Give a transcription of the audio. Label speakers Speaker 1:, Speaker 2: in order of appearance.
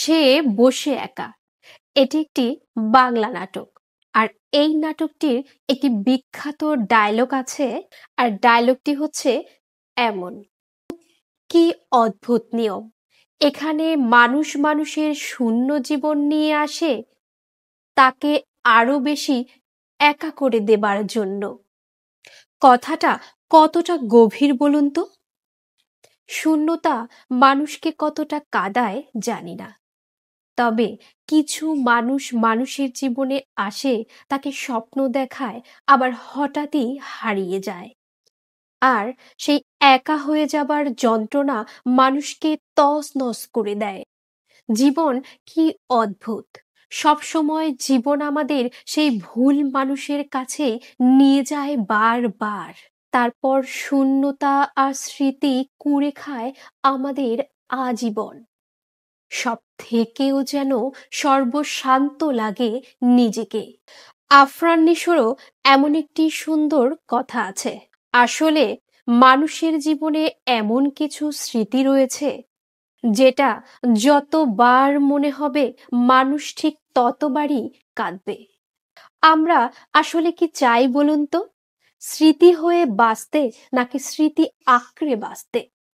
Speaker 1: সে বসে একা। এটি একটি বাংলা নাটক। আর এই নাটকটির একটি বিখ্যাত ডায়লগ আছে। আর ডায়লগটি হচ্ছে এমন: কি অদ্ভুত নিয়ম, এখানে মানুষ মানুষের শূন্য জীবন নিয়ে আসে তাকে আরো বেশি একা করে দেবার জন্য। কথাটা কতটা গভীর বলুন তো। শূন্যতা মানুষকে কতটা কাঁদায় জানি না, তবে কিছু মানুষ মানুষের জীবনে আসে, তাকে স্বপ্ন দেখায়, আবার হঠাৎই হারিয়ে যায়। আর সেই একা হয়ে যাবার যন্ত্রণা মানুষকে তছনছ করে দেয়। জীবন কি অদ্ভুত! সবসময় জীবন আমাদের সেই ভুল মানুষের কাছে নিয়ে যায় বারবার। তারপর শূন্যতা আর স্মৃতি কুরে খায় আমাদের আজীবন। সব থেকেও যেন সর্বশান্ত লাগে নিজেকে। আফরান নিশোরও এমন একটি সুন্দর কথা আছে। আসলে মানুষের জীবনে এমন কিছু স্মৃতি রয়েছে যেটা যতবার মনে হবে মানুষ ঠিক ততবারই কাঁদবে। আমরা আসলে কি চাই বলুন তো? স্মৃতি হয়ে বাঁচতে নাকি স্মৃতি আঁকড়ে বাঁচতে?